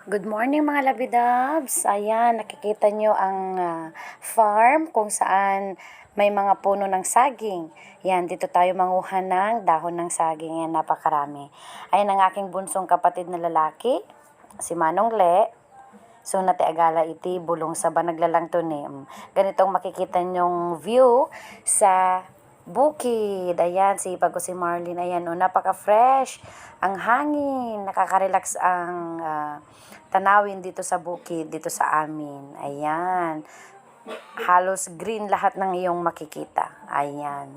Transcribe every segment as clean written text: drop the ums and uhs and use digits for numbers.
Good morning mga labidabs. Ayan, nakikita nyo ang farm kung saan may mga puno ng saging. Yan, dito tayo manguha ng dahon ng saging. Yan, napakarami. Ayan ang aking bunsong kapatid na lalaki, si Manong Le. So, nati agala iti bulong sa banaglalang to ni. Ganitong makikita nyong view sa bukid. Ayan, sipag ko si Marlene. Ayan, napaka-fresh. Ang hangin. Nakaka-relax ang tanawin dito sa bukid, dito sa amin. Ayan. Halos green lahat ng iyong makikita. Ayan.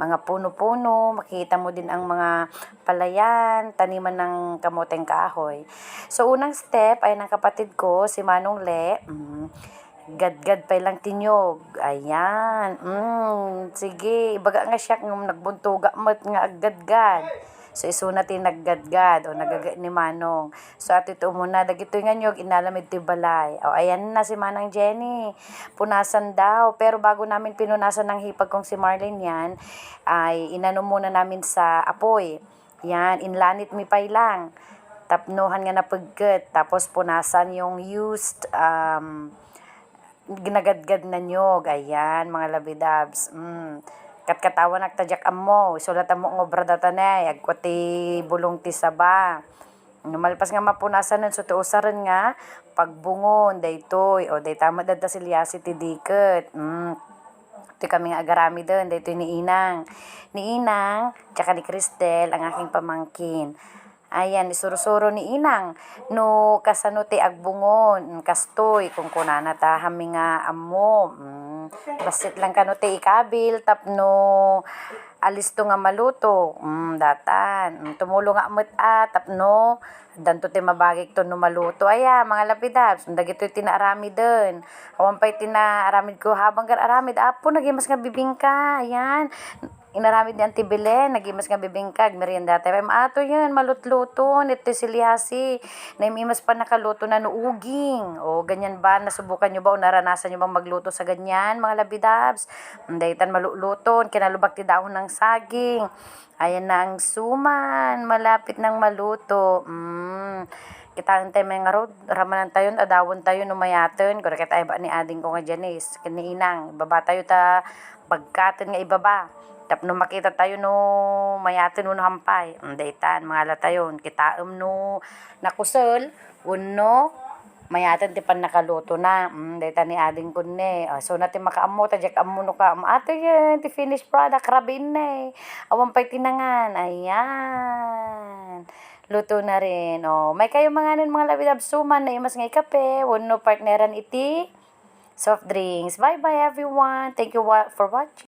Mga puno-puno, makikita mo din ang mga palayan, taniman ng kamoteng kahoy. So, unang step ay ng kapatid ko, si Manong Le. Gad-gad pa lang tinyog. Ayan. Sige, ibaga nga siya ng nagbuntuga mat nga agad-gad. So, iso natin naggadgad o nagaga ni Manong. So, at ito muna, dagito nga nyog, inalamid ti balay. O, ayan na si Manang Jenny. Punasan daw. Pero bago namin pinunasan ng hipag kong si Marlene yan, ay inano muna namin sa apoy. Yan, inlanit mi pay lang. Tapnuhan nga na pagkat. Tapos punasan yung used ginagadgad na nyog. Ayan, mga labidabs. Katkatawan nagtadyak amo, isulat mo ng obra datanay, agkwati bulong ti saba. Malpas nga mapunasan nun, so tuusaran nga, pagbungon, daytoy, o day tama dada silyasi ti diket. Ito kami nga agarami doon, daytoy ni Inang. Ni Inang, tsaka ni Cristel, ang aking pamangkin. Ayan, isurusuro ni Inang. No, kasano ti agbungon, kastoy, kung kunana ta, hami nga amo. Basit lang kano ti ikabil, tapno alis to nga maluto. Datan. Tumulo nga amot tapno danto ti mabagik to no maluto. Aya, mga lapidabs, dagito tinaarami den. Awan pa'y tinaaramid ko habang aramid. Apo, nagimas nga bibingka. Ayan. Inaramid ni Auntie Belen, nagimas nga bibingkag, merienda tayo. Ato yan, malutluto, ito silyasi. Naimimas pa nakaluto na nuuging. O, ganyan ba? Nasubukan nyo ba o naranasan nyo bang magluto sa ganyan, mga labidabs? Dahitan maluluton, kinalubak ti dahon ng saging. Ayan na ang suman, malapit ng maluto. Kita tayo may nga road, ramanan tayo, adawon tayo, numayaton. Kung nakita iba ni ading ko nga Janice, kiniinang, ibaba tayo ta, pagkatin nga ibaba. Tapno makita tayo no mayatin no hampay. Daytan mga latayon kita no nakusel uno mayatin ti pan nakaluto na. Daytan ni ading kunne. So natin makaamo ta jak amo no ka ato yan ti finished product rabin ne. Awan pay tinangan. Ayan. Luto na rin. May kayo mga mga labidab suman na imas nga kape. Uno partneran iti soft drinks. Bye bye everyone. Thank you for watching.